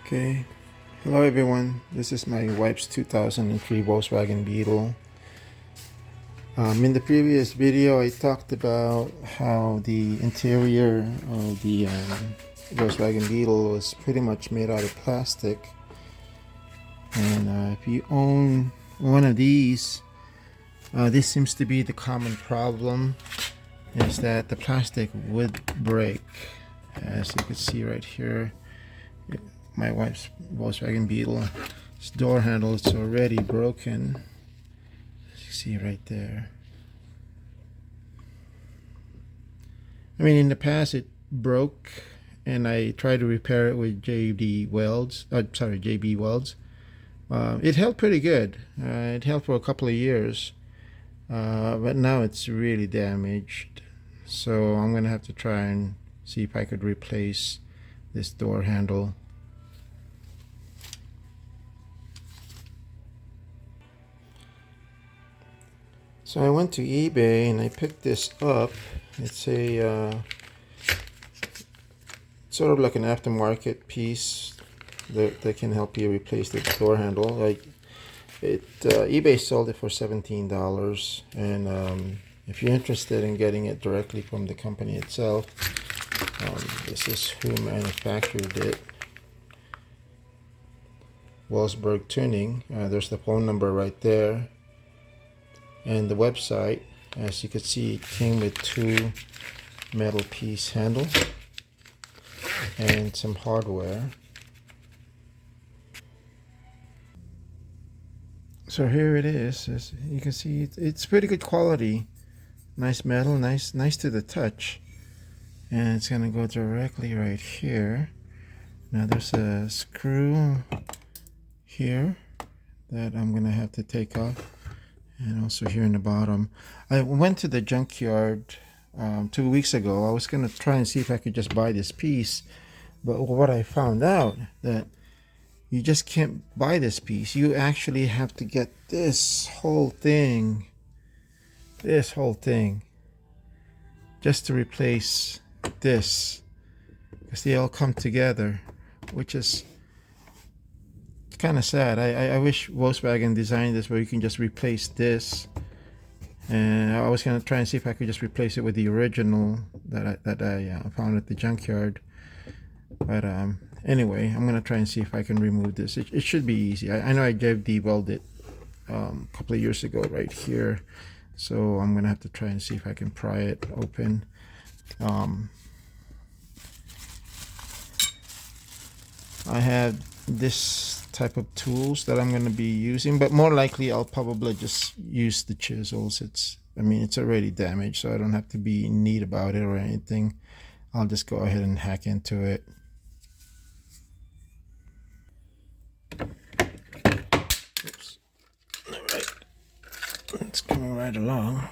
Okay, hello everyone. This is my wife's 2003 Volkswagen Beetle. In the previous video, I talked about how the interior of the Volkswagen Beetle was pretty much made out of plastic. And if you own one of these, this seems to be the common problem, is that the plastic would break. As you can see right here, my wife's Volkswagen Beetle, its door handle is already broken. As you see right there. I mean, in the past it broke, and I tried to repair it with JB welds. It held pretty good. It held for a couple of years, but now it's really damaged. So I'm gonna have to try and see if I could replace this door handle. So I went to eBay and I picked this up. It's a sort of like an aftermarket piece that can help you replace the door handle. eBay sold it for $17, and if you're interested in getting it directly from the company itself, this is who manufactured it. Wolfsburg Tuning. There's the phone number right there. And the website, as you can see, it came with two metal piece handles and some hardware. So here it is. As you can see, it's pretty good quality. Nice metal, nice to the touch. And it's gonna go directly right here. Now there's a screw here that I'm gonna have to take off. And also here in the bottom. I went to the junkyard 2 weeks ago. I was going to try and see if I could just buy this piece. But what I found out, that you just can't buy this piece. You actually have to get this whole thing, just to replace this. Because they all come together, which is kind of sad. I wish Volkswagen designed this where you can just replace this, and I was gonna try and see if I could just replace it with the original that I found at the junkyard. But anyway, I'm gonna try and see if I can remove this. It should be easy. I know I dewelded it a couple of years ago right here, so I'm gonna have to try and see if I can pry it open. I have this type of tools that I'm going to be using, but more likely I'll probably just use the chisels. It's already damaged, so I don't have to be neat about it or anything. I'll just go ahead and hack into it. Oops. All right, it's coming right along.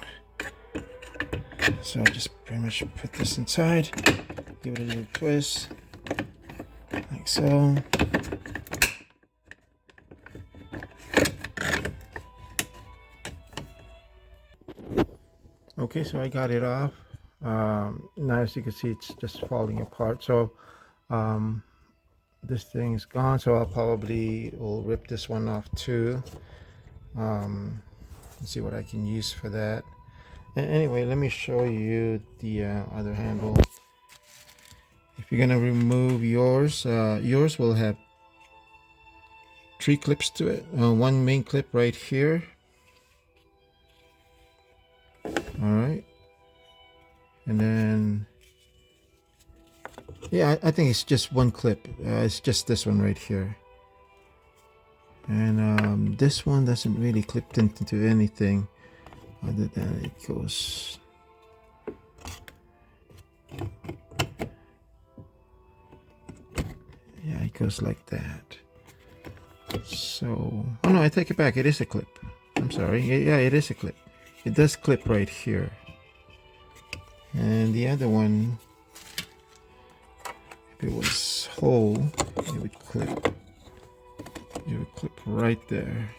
So I'll just pretty much put this inside, give it a little twist, like so. Okay, so I got it off. Now as you can see, it's just falling apart. So this thing is gone, so I'll probably will rip this one off too. Let's see what I can use for that. And anyway, let me show you the other handle. If you're gonna remove yours, yours will have 3 clips to it. One main clip right here. All right, and then yeah, I think it's just one clip. It's just this one right here, and this one doesn't really clip into anything other than it goes. Yeah, it goes like that. So, oh no, I take it back. It is a clip. I'm sorry. Yeah, it is a clip. It does clip right here. And the other one, if it was whole, it would clip. It would clip right there.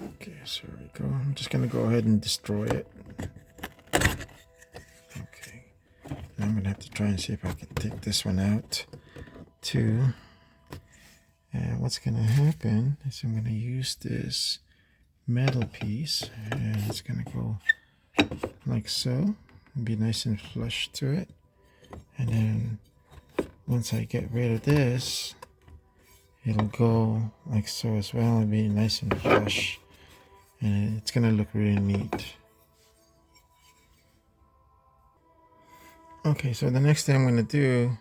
Okay, so there we go. I'm just gonna go ahead and destroy it. I'm gonna have to try and see if I can take this one out too. And what's gonna happen is I'm gonna use this metal piece and it's gonna go like so and be nice and flush to it. And then once I get rid of this, it'll go like so as well and be nice and flush. And it's gonna look really neat. Okay, so the next thing I'm gonna do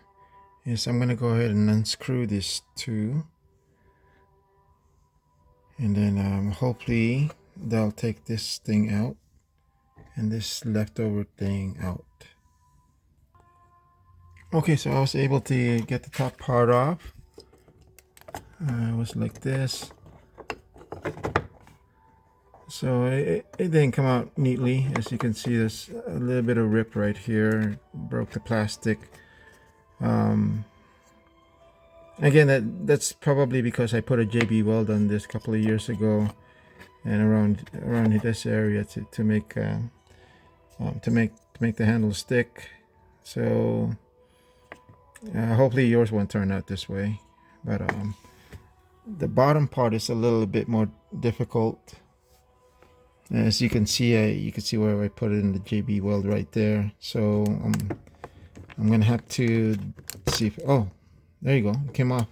is I'm gonna go ahead and unscrew this too. And then hopefully they'll take this thing out and this leftover thing out. Okay, so I was able to get the top part off. It was like this. So it didn't come out neatly. As you can see, there's a little bit of rip right here. Broke the plastic. Again, that's probably because I put a JB weld on this a couple of years ago, and around this area to make the handle stick. So hopefully yours won't turn out this way. But the bottom part is a little bit more difficult. As you can see, where I put it in the JB weld right there. So I'm gonna have to see if, oh, there you go, it came off.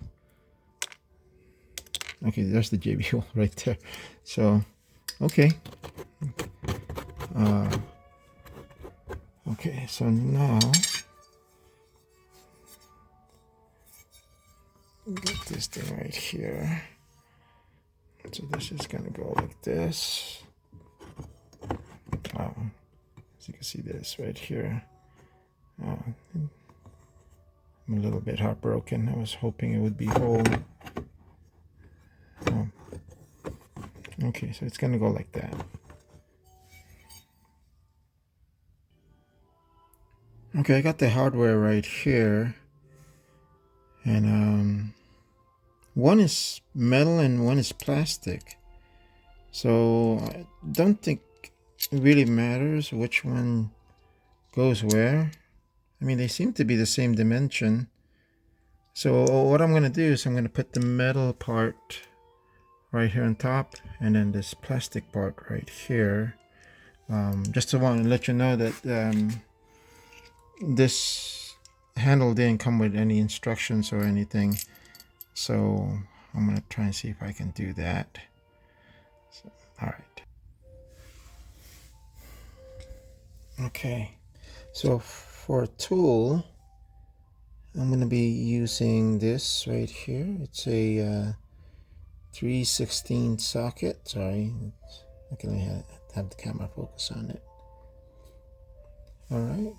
Okay, there's the JB weld right there. So, okay. Okay, so now get this thing right here. So this is gonna go like this. As you can see, this right here. I'm a little bit heartbroken. I was hoping it would be whole. Okay, so it's gonna go like that. Okay, I got the hardware right here, and one is metal and one is plastic. So I don't think it really matters which one goes where. I mean, they seem to be the same dimension. So what I'm going to do is I'm going to put the metal part right here on top and then this plastic part right here. Just to want to let you know that this handle didn't come with any instructions or anything. So I'm going to try and see if I can do that. So, all right. Okay, so for a tool, I'm going to be using this right here. It's a 3/16 socket. Sorry, I can have the camera focus on it. All right.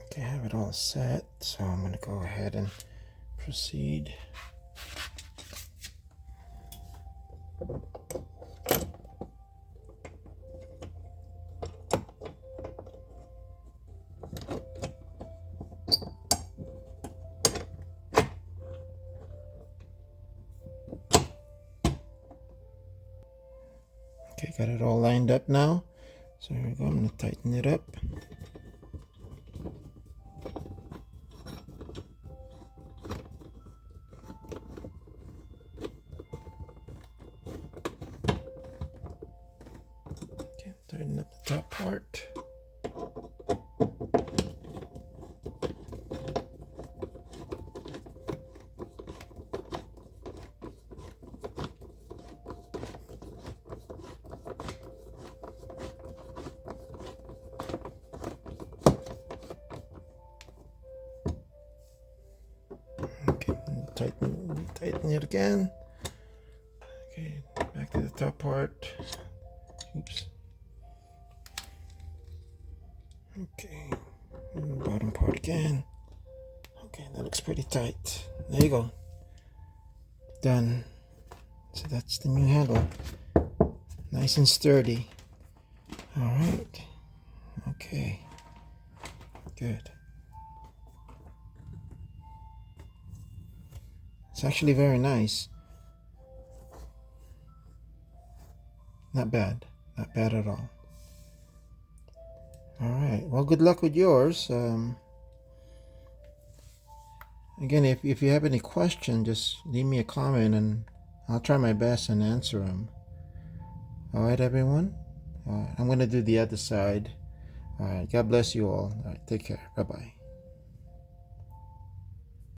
Okay, I have it all set, so I'm going to go ahead and proceed. Okay, got it all lined up now. So here we go, I'm going to tighten it up. Okay, tighten up the top part. Tighten it again. Okay, back to the top part. Oops. Okay, bottom part again. Okay, that looks pretty tight. There you go. Done. So that's the new handle. Nice and sturdy. All right. Okay. Good. It's actually very nice. Not bad. Not bad at all. All right. Well, good luck with yours. Again, if you have any question, just leave me a comment and I'll try my best and answer them. All right, everyone. I'm going to do the other side. All right. God bless you all. All right. Take care. Bye-bye.